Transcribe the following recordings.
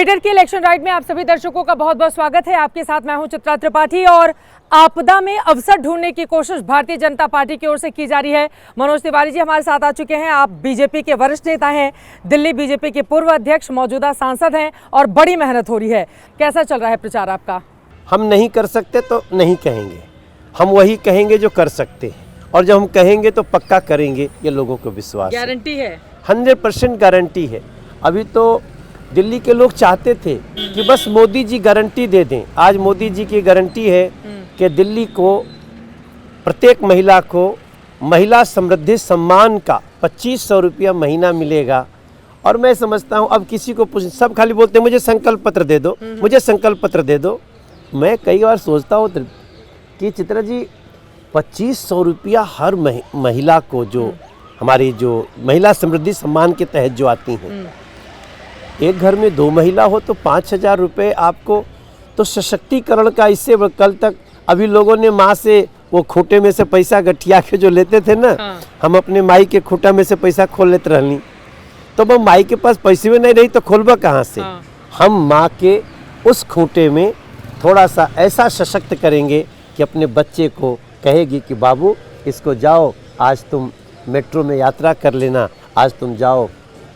Greater की election ride में आप सभी दर्शकों का बहुत बहुत स्वागत है। आपके साथ मैं हूं चित्रा त्रिपाठी और आपदा में अवसर ढूंढने की कोशिश भारतीय जनता पार्टी की ओर से की जा रही है। मनोज तिवारी जी हमारे साथ आ चुके हैं। आप बीजेपी के वरिष्ठ नेता हैं, दिल्ली बीजेपी के पूर्व अध्यक्ष, मौजूदा सांसद हैं और बड़ी मेहनत हो रही है। कैसा चल रहा है प्रचार आपका? हम नहीं कर सकते तो नहीं कहेंगे, हम वही कहेंगे जो कर सकते हैं, और जब हम कहेंगे तो पक्का करेंगे, ये लोगों को विश्वास है। गारंटी है? 100% गारंटी है। अभी तो दिल्ली के लोग चाहते थे कि बस मोदी जी गारंटी दे दें। आज मोदी जी की गारंटी है कि दिल्ली को प्रत्येक महिला को महिला समृद्धि सम्मान का 2500 रुपया महीना मिलेगा। और मैं समझता हूँ अब किसी को सब खाली बोलते हैं मुझे संकल्प पत्र दे दो, मुझे संकल्प पत्र दे दो। मैं कई बार सोचता हूँ कि चित्रा जी 2500 रुपया हर महिला को, जो हमारी जो महिला समृद्धि सम्मान के तहत जो आती हैं, एक घर में 2 महिला हो तो 5000 रुपये आपको, तो सशक्तिकरण का। इससे कल तक अभी लोगों ने माँ से वो खूटे में से पैसा गठिया के जो लेते थे ना, हम अपने माई के खूटा में से पैसा खोल लेते रहनी, तो वो माई के पास पैसे में नहीं रही तो खोलबा कहाँ से? हम माँ के उस खूटे में थोड़ा सा ऐसा सशक्त करेंगे कि अपने बच्चे को कहेगी कि बाबू इसको जाओ, आज तुम मेट्रो में यात्रा कर लेना, आज तुम जाओ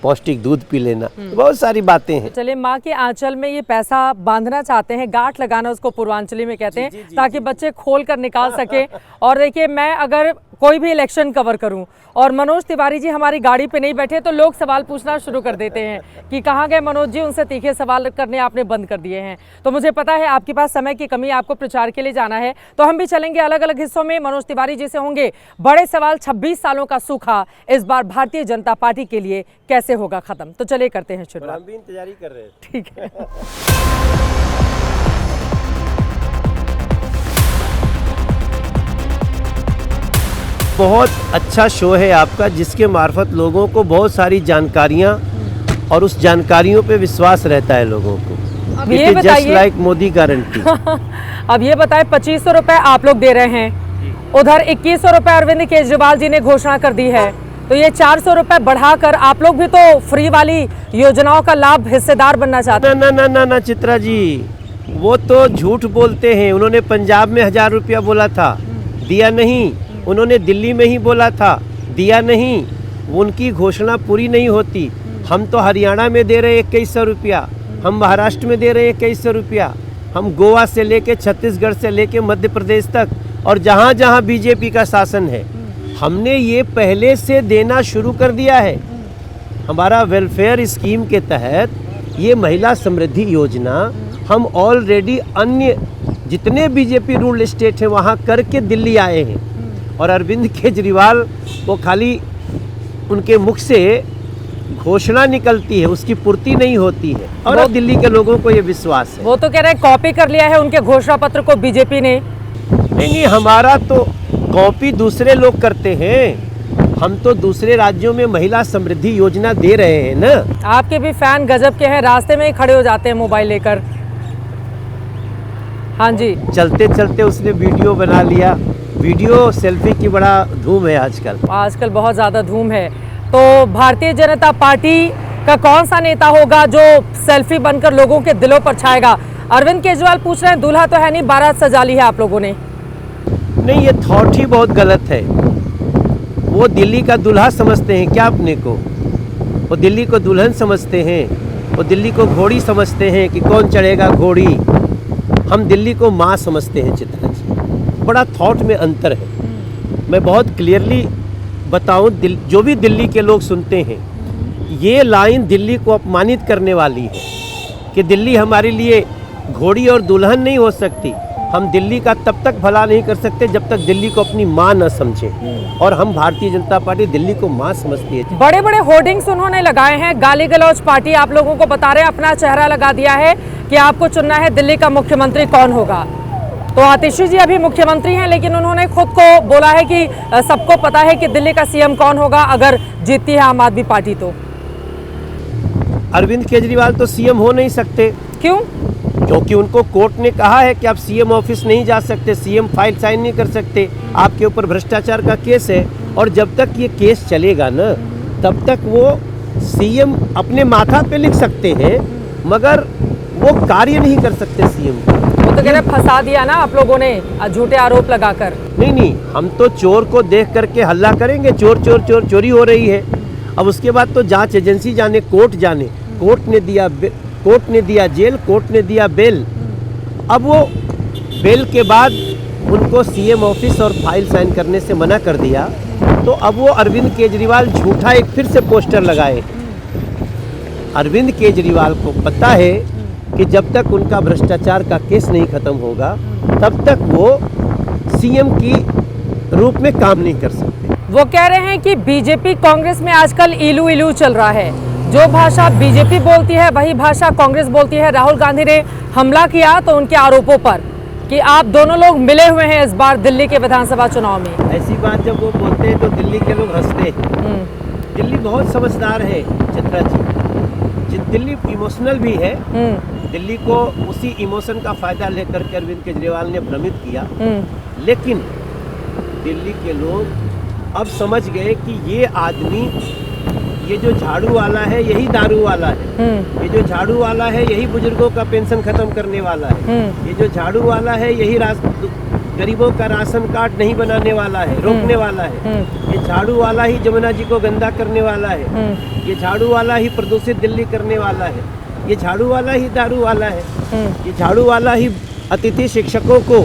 पौष्टिक दूध पी लेना। तो बहुत सारी बातें हैं। चलिए, माँ के आंचल में ये पैसा बांधना चाहते हैं, गांठ लगाना उसको पूर्वांचली में कहते हैं, ताकि बच्चे खोल कर निकाल सके। और देखिए, मैं अगर कोई भी इलेक्शन कवर करूं और मनोज तिवारी जी हमारी गाड़ी पे नहीं बैठे तो लोग सवाल पूछना शुरू कर देते हैं कि कहाँ गए मनोज जी, उनसे तीखे सवाल करने आपने बंद कर दिए हैं। तो मुझे पता है आपके पास समय की कमी, आपको प्रचार के लिए जाना है, तो हम भी चलेंगे अलग अलग हिस्सों में। मनोज तिवारी जी से होंगे बड़े सवाल। 26 सालों का सूखा इस बार भारतीय जनता पार्टी के लिए कैसे होगा खत्म? तो चलिए करते हैं शुरू। हम भी इंतजारी कर रहे हैं। ठीक है। बहुत अच्छा शो है आपका, जिसके मार्फत लोगों को बहुत सारी जानकारियां और उस जानकारियों पे विश्वास रहता है लोगों को। अब ये बताइए, जस्ट लाइक मोदी गारंटी। अब ये बताएं, 2500 रुपए आप लोग दे रहे हैं, उधर 2100 रुपए अरविंद केजरीवाल जी ने घोषणा कर दी है, तो ये 400 रुपए बढ़ाकर आप लोग भी तो फ्री वाली योजनाओं का लाभ हिस्सेदार बनना चाहते हैं। ना ना ना ना चित्रा जी, वो तो झूठ बोलते हैं। उन्होंने पंजाब में 1000 रुपया बोला था, दिया नहीं। उन्होंने दिल्ली में ही बोला था, दिया नहीं। उनकी घोषणा पूरी नहीं होती। हम तो हरियाणा में दे रहे हैं 2100 रुपया, हम महाराष्ट्र में दे रहे हैं 2100 रुपया, हम गोवा से लेके छत्तीसगढ़ से लेके मध्य प्रदेश तक, और जहाँ जहाँ बीजेपी का शासन है हमने ये पहले से देना शुरू कर दिया है। हमारा वेलफेयर स्कीम के तहत ये महिला समृद्धि योजना हम ऑलरेडी अन्य जितने बीजेपी रूल्ड स्टेट हैं वहाँ करके दिल्ली आए हैं। और अरविंद केजरीवाल वो खाली उनके मुख से घोषणा निकलती है, उसकी पूर्ति नहीं होती है, और दिल्ली के लोगों को ये विश्वास है। वो तो कह रहे हैं कॉपी कर लिया है उनके घोषणा पत्र को बीजेपी ने। नहीं, हमारा तो कॉपी दूसरे लोग करते हैं। हम तो दूसरे राज्यों में महिला समृद्धि योजना दे रहे हैं ना। आपके भी फैन गजब के हैं, रास्ते में ही खड़े हो जाते हैं मोबाइल लेकर। हाँ जी, चलते चलते उसने वीडियो बना लिया। वीडियो सेल्फी की बड़ा धूम है आजकल बहुत ज़्यादा धूम है। तो भारतीय जनता पार्टी का कौन सा नेता होगा जो सेल्फी बनकर लोगों के दिलों पर छाएगा? अरविंद केजरीवाल पूछ रहे हैं, दूल्हा तो है नहीं, बारात सजा ली है आप लोगों ने। नहीं, ये थॉट ही बहुत गलत है। वो दिल्ली का दूल्हा समझते हैं क्या अपने को? वो दिल्ली को दुल्हन समझते हैं, वो दिल्ली को घोड़ी समझते हैं कि कौन चढ़ेगा घोड़ी। हम दिल्ली को माँ समझते हैं चित्रा जी। बड़ा थॉट में अंतर है। मैं बहुत क्लियरली बताऊं, जो भी दिल्ली के लोग सुनते हैं, ये लाइन दिल्ली को अपमानित करने वाली है कि दिल्ली हमारे लिए घोड़ी और दुल्हन नहीं हो सकती। हम दिल्ली का तब तक भला नहीं कर सकते जब तक दिल्ली को अपनी माँ न समझें, और हम भारतीय जनता पार्टी दिल्ली को माँ समझती है। बड़े बड़े होर्डिंग्स उन्होंने लगाए हैं, गाली गलौज पार्टी आप लोगों को बता रहे हैं, अपना चेहरा लगा दिया है कि आपको चुनना है दिल्ली का मुख्यमंत्री कौन होगा। तो आतिशी जी अभी मुख्यमंत्री हैं, लेकिन उन्होंने खुद को बोला है कि सबको पता है कि दिल्ली का सीएम कौन होगा अगर जीतती है आम आदमी पार्टी। तो अरविंद केजरीवाल तो सीएम हो नहीं सकते। क्यों? क्योंकि उनको कोर्ट ने कहा है कि आप सीएम ऑफिस नहीं जा सकते, सीएम फाइल साइन नहीं कर सकते, आपके ऊपर भ्रष्टाचार का केस है। और जब तक ये केस चलेगा ना, तब तक वो सीएम अपने माथा पे लिख सकते हैं मगर वो कार्य नहीं कर सकते सीएम। वो तो कह रहे फंसा दिया ना आप लोगों ने झूठे आरोप लगाकर। नहीं, हम तो चोर को देख करके हल्ला करेंगे, चोर चोर चोर, चोरी हो रही है। अब उसके बाद तो जांच एजेंसी जाने, कोर्ट जाने, कोर्ट ने दिया जेल, कोर्ट ने दिया बेल। अब वो बेल के बाद उनको सीएम ऑफिस और फाइल साइन करने से मना कर दिया, तो अब वो अरविंद केजरीवाल झूठा एक फिर से पोस्टर लगाए। अरविंद केजरीवाल को पता है कि जब तक उनका भ्रष्टाचार का केस नहीं खत्म होगा तब तक वो सीएम की रूप में काम नहीं कर सकते। वो कह रहे हैं कि बीजेपी कांग्रेस में आजकल इलू इलू चल रहा है, जो भाषा बीजेपी बोलती है वही भाषा कांग्रेस बोलती है। राहुल गांधी ने हमला किया तो उनके आरोपों पर कि आप दोनों लोग मिले हुए हैं इस बार दिल्ली के विधानसभा चुनाव में। ऐसी बात जब वो बोलते हैं तो दिल्ली के लोग हंसते हैं। दिल्ली बहुत समझदार है चित्रा जी, दिल्ली इमोशनल भी है। दिल्ली को उसी इमोशन का फायदा लेकर के अरविंद केजरीवाल ने भ्रमित किया, लेकिन दिल्ली के लोग अब समझ गए कि ये आदमी, ये जो झाड़ू वाला है यही दारू वाला है, ये जो झाड़ू वाला है यही बुजुर्गों का पेंशन खत्म करने वाला है, ये जो झाड़ू वाला है यही गरीबों का राशन कार्ड नहीं बनाने वाला है, रोकने वाला है, ये झाड़ू वाला ही जमुना जी को गंदा करने वाला है, ये झाड़ू वाला ही प्रदूषित दिल्ली करने वाला है, ये झाड़ू वाला ही दारू वाला है, ये झाड़ू वाला ही अतिथि शिक्षकों को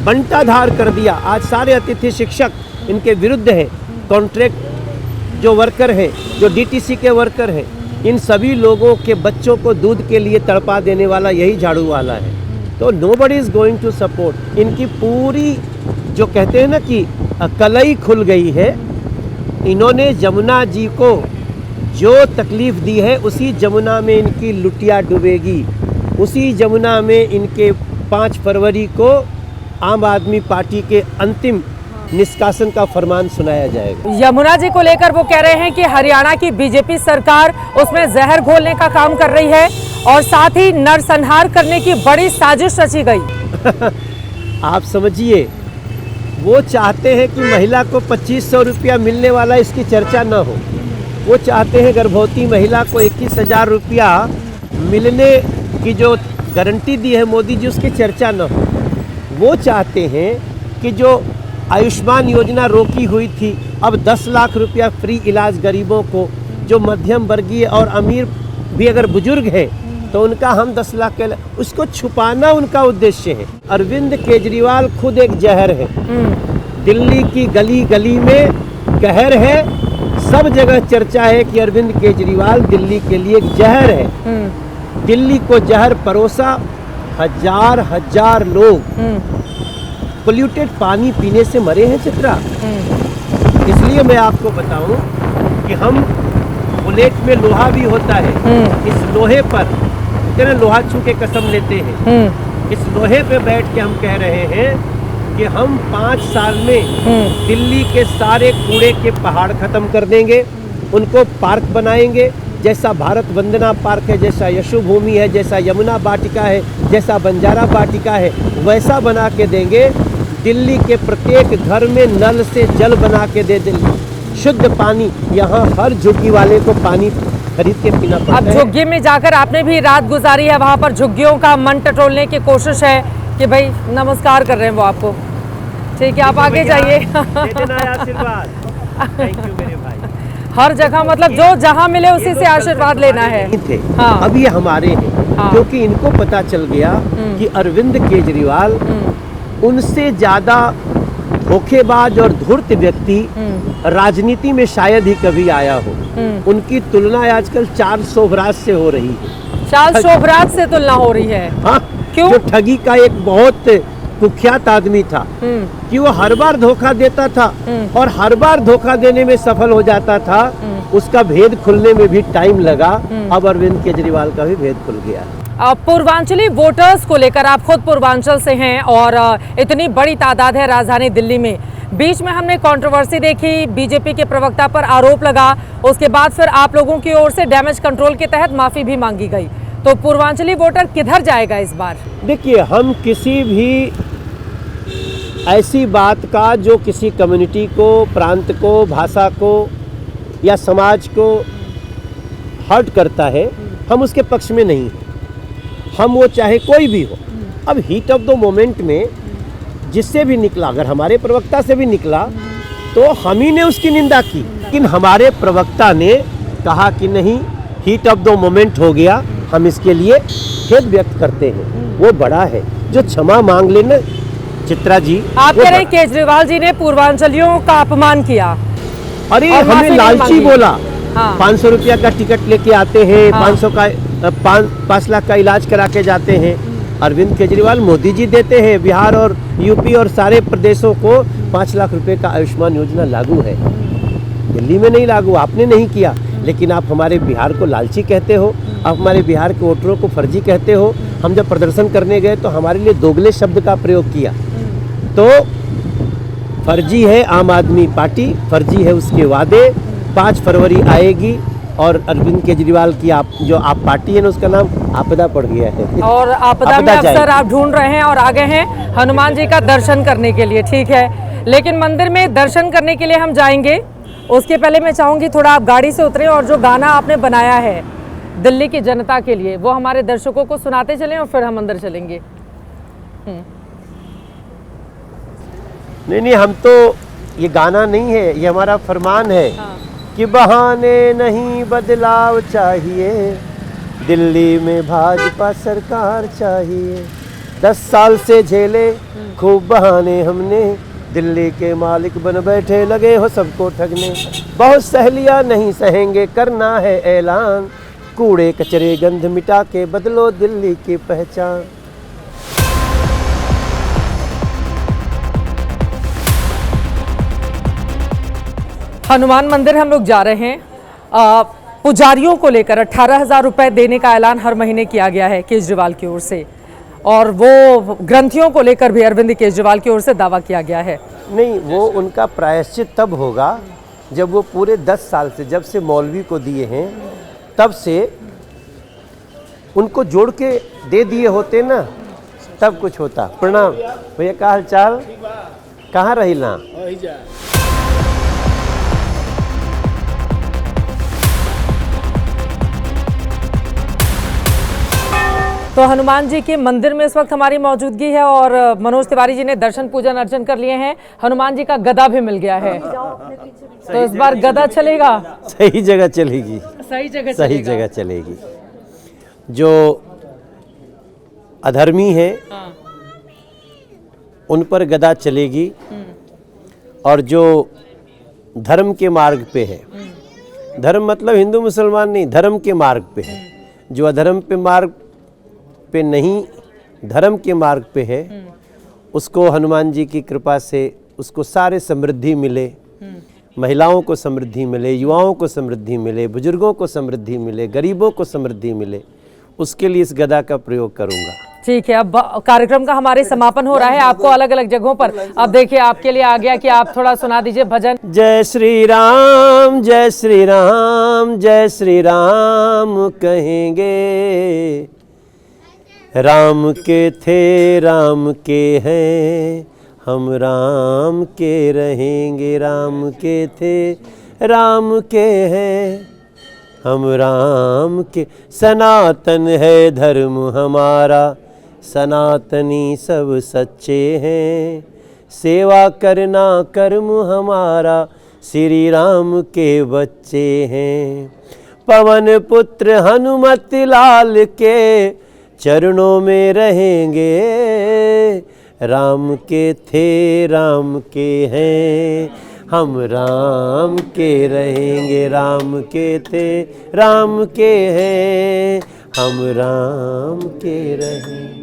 बंटाधार कर दिया। आज सारे अतिथि शिक्षक इनके विरुद्ध है। कॉन्ट्रैक्ट जो वर्कर है, जो डीटीसी के वर्कर हैं, इन सभी लोगों के बच्चों को दूध के लिए तड़पा देने वाला यही झाड़ू वाला है। तो nobody is going to support. इनकी पूरी जो कहते हैं ना कि कलई खुल गई है। इन्होंने जमुना जी को जो तकलीफ दी है उसी जमुना में इनकी लुटिया डूबेगी। उसी जमुना में इनके 5 फरवरी को आम आदमी पार्टी के अंतिम निष्कासन का फरमान सुनाया जाएगा। यमुना जी को लेकर वो कह रहे हैं कि हरियाणा की बीजेपी सरकार उसमें जहर घोलने का काम कर रही है और साथ ही नरसंहार करने की बड़ी साजिश रची गई। आप समझिए, वो चाहते हैं कि महिला को 2500 रुपया मिलने वाला इसकी चर्चा न हो। वो चाहते हैं गर्भवती महिला को 21,000 रुपया मिलने की जो गारंटी दी है मोदी जी उसकी चर्चा न हो। वो चाहते हैं कि जो आयुष्मान योजना रोकी हुई थी, अब 10 लाख रुपया फ्री इलाज गरीबों को, जो मध्यम वर्गीय और अमीर भी अगर बुजुर्ग है तो उनका हम 10 लाख के, उसको छुपाना उनका उद्देश्य है। अरविंद केजरीवाल खुद एक जहर है। दिल्ली की गली गली में कहर है। सब जगह चर्चा है कि अरविंद केजरीवाल दिल्ली के लिए एक जहर है। दिल्ली को जहर परोसा, हजार लोग पोल्यूटेड पानी पीने से मरे हैं चित्रा। इसलिए मैं आपको बताऊं कि हम बुलेट में लोहा भी होता है, इस लोहे पर तेरा लोहा छू के कसम लेते हैं। इस लोहे पे बैठ के हम कह रहे हैं कि हम 5 साल में दिल्ली के सारे कूड़े के पहाड़ खत्म कर देंगे, उनको पार्क बनाएंगे। जैसा भारत वंदना पार्क है, जैसा यशु भूमि है, जैसा यमुना वाटिका है, जैसा बंजारा वाटिका है, वैसा बना के देंगे। दिल्ली के प्रत्येक घर में नल से जल बना के दे देंगे, शुद्ध पानी। यहाँ हर झुग्गी वाले को पानी खरीद के पीना पड़ता है। अब झुग्गी में जाकर आपने भी रात गुजारी है, वहाँ पर झुग्गियों का मन टटोलने की कोशिश है कि भाई नमस्कार कर रहे हैं वो आपको। ठीक है, आप आगे जाइए। आशीर्वाद। थैंक यू मेरे भाई। हर जगह मतलब जो जहाँ मिले उसी से आशीर्वाद लेना है। हाँ। अब ये हमारे हैं। हाँ। क्योंकि इनको पता चल गया कि अरविंद केजरीवाल उनसे ज्यादा धोखेबाज और धूर्त व्यक्ति राजनीति में शायद ही कभी आया हो। उनकी तुलना आजकल चार्ल्स शोभराज से हो रही है। चार्ल्स शोभराज से तुलना हो रही है? हाँ, क्यों? जो ठगी का एक बहुत कुख्यात आदमी था, कि वो हर बार धोखा देता था और हर बार धोखा देने में सफल हो जाता था। उसका भेद खुलने में भी टाइम लगा। अब अरविंद केजरीवाल का भी भेद खुल गया। पूर्वांचली वोटर्स को लेकर, आप खुद पूर्वांचल से हैं और इतनी बड़ी तादाद है राजधानी दिल्ली में। बीच में हमने कंट्रोवर्सी देखी, बीजेपी के प्रवक्ता पर आरोप लगा, उसके बाद फिर आप लोगों की ओर से डैमेज कंट्रोल के तहत माफी भी मांगी गई। तो पूर्वांचली वोटर किधर जाएगा इस बार? देखिए, हम किसी भी ऐसी बात का जो किसी कम्युनिटी को, प्रांत को, भाषा को या समाज को हर्ट करता है, हम उसके पक्ष में नहीं हैं, हम वो चाहे कोई भी हो। अब हीट ऑफ द मोमेंट में जिससे भी निकला, अगर हमारे प्रवक्ता से भी निकला तो हम ही ने उसकी निंदा की, लेकिन हमारे प्रवक्ता ने कहा कि नहीं, हीट ऑफ द मोमेंट हो गया, हम इसके लिए खेद व्यक्त करते हैं। वो बड़ा है, जो क्षमा मांग लेना। चित्रा जी, आप कह रहे हैं केजरीवाल जी ने पूर्वांचलियों का अपमान किया, अरे और माफी हमें नहीं लालची मांगी। बोला। हाँ। 500 रुपया का टिकट लेके आते हैं, हाँ। 500 का 5 लाख का इलाज करा के जाते हैं। अरविंद केजरीवाल, मोदी जी देते हैं। बिहार और यूपी और सारे प्रदेशों को 5 लाख रुपए का आयुष्मान योजना लागू है। दिल्ली में नहीं लागू, आपने नहीं किया, लेकिन आप हमारे बिहार को लालची कहते हो, आप हमारे बिहार के वोटरों को फर्जी कहते हो। हम जब प्रदर्शन करने गए तो हमारे लिए दोगले शब्द का प्रयोग किया। तो फर्जी है आम आदमी पार्टी, फर्जी है उसके वादे। 5 फरवरी आएगी और अरविंद केजरीवाल की जो आप पार्टी है ना, उसका नाम आपदा पड़ गया है। और आपदा में अवसर आप ढूंढ रहे हैं और आ गए हैं हनुमान जी का दर्शन करने के लिए, ठीक है। लेकिन मंदिर में दर्शन करने के लिए हम जाएंगे, उसके पहले मैं चाहूँगी थोड़ा आप गाड़ी से उतरें और जो गाना आपने बनाया है दिल्ली की जनता के लिए, वो हमारे दर्शकों को सुनाते चलें और फिर हम अंदर चलेंगे। नहीं, हम तो, ये गाना नहीं है, ये हमारा फरमान है। हाँ। कि बहाने नहीं, बदलाव चाहिए, दिल्ली में भाजपा सरकार चाहिए। 10 साल से झेले खूब बहाने हमने, दिल्ली के मालिक बन बैठे लगे हो सबको ठगने। बहुत सहेलियां नहीं सहेंगे, करना है ऐलान, कूड़े कचरे गंध मिटा के बदलो दिल्ली की पहचान। हनुमान मंदिर हम लोग जा रहे हैं। पुजारियों को लेकर 18,000 रुपए देने का ऐलान हर महीने किया गया है केजरीवाल की ओर से, और वो ग्रंथियों को लेकर भी अरविंद केजरीवाल की ओर से दावा किया गया है। नहीं, वो उनका प्रायश्चित तब होगा जब वो पूरे 10 साल से, जब से मौलवी को दिए हैं तब से उनको जोड़ के दे दिए होते ना, तब कुछ होता। प्रणाम भैया, का हाल चाल, कहाँ रही ना? तो हनुमान जी के मंदिर में इस वक्त हमारी मौजूदगी है और मनोज तिवारी जी ने दर्शन पूजन अर्चन कर लिए हैं। हनुमान जी का गदा भी मिल गया है, तो इस बार गदा चलेगा? सही जगह चलेगी, सही जगह चलेगी। जो अधर्मी है उन पर गदा चलेगी, और जो धर्म के मार्ग पे है, धर्म मतलब हिंदू मुसलमान नहीं, धर्म के मार्ग पे है, जो अधर्म पे मार्ग पे नहीं, धर्म के मार्ग पे है, उसको हनुमान जी की कृपा से उसको सारे समृद्धि मिले, महिलाओं को समृद्धि मिले, युवाओं को समृद्धि मिले, बुजुर्गों को समृद्धि मिले, गरीबों को समृद्धि मिले, उसके लिए इस गदा का प्रयोग करूंगा। ठीक है, अब कार्यक्रम का हमारे समापन हो रहा है, आपको अलग अलग जगहों पर अब देखिए आपके लिए आ गया कि आप थोड़ा सुना दीजिए भजन। जय श्री राम, जय श्री राम, जय श्री राम कहेंगे, राम के थे राम के हैं, हम राम के रहेंगे, राम के थे राम के हैं, हम राम के। सनातन है धर्म हमारा, सनातनी सब सच्चे हैं, सेवा करना कर्म हमारा, श्री राम के बच्चे हैं। पवन पुत्र हनुमत लाल के चरणों में रहेंगे, राम के थे राम के हैं, हम राम के रहेंगे, राम के थे राम के हैं, हम राम के रहेंगे।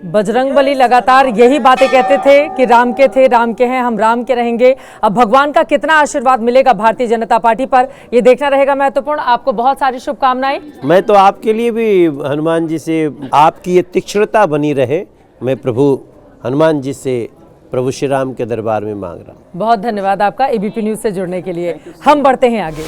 बजरंगबली लगातार यही बातें कहते थे कि राम के थे राम के हैं, हम राम के रहेंगे। अब भगवान का कितना आशीर्वाद मिलेगा भारतीय जनता पार्टी पर, ये देखना रहेगा महत्वपूर्ण। आपको बहुत सारी शुभकामनाएं। मैं तो आपके लिए भी हनुमान जी से आपकी ये तीक्ष्णता बनी रहे, मैं प्रभु हनुमान जी से, प्रभु श्री राम के दरबार में मांग रहा हूँ। बहुत धन्यवाद आपका एबीपी न्यूज से जुड़ने के लिए। हम बढ़ते हैं आगे।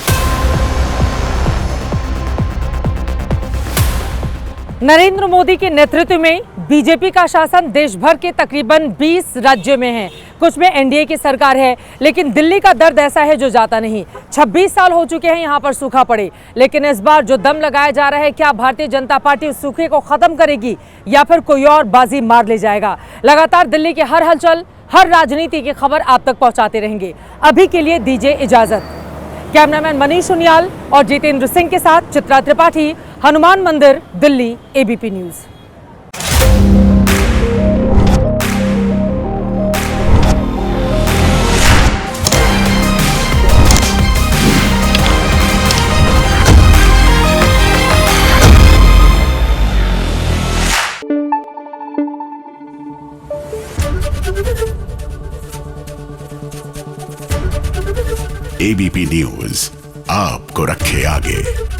नरेंद्र मोदी के नेतृत्व में बीजेपी का शासन देश भर के तकरीबन 20 राज्यों में है। कुछ में एनडीए की सरकार है, लेकिन दिल्ली का दर्द ऐसा है जो जाता नहीं। 26 साल हो चुके हैं यहाँ पर सूखा पड़े, लेकिन इस बार जो दम लगाया जा रहा है, क्या भारतीय जनता पार्टी उस सूखे को खत्म करेगी या फिर कोई और बाजी मार ले जाएगा? लगातार दिल्ली की हर हलचल, हर राजनीति की खबर आप तक पहुंचाते रहेंगे। अभी के लिए दीजिए इजाजत। कैमरामैन मनीष उनियाल और जितेंद्र सिंह के साथ चित्रा त्रिपाठी, हनुमान मंदिर, Delhi, ABP news. ABP news आपको रखे आगे।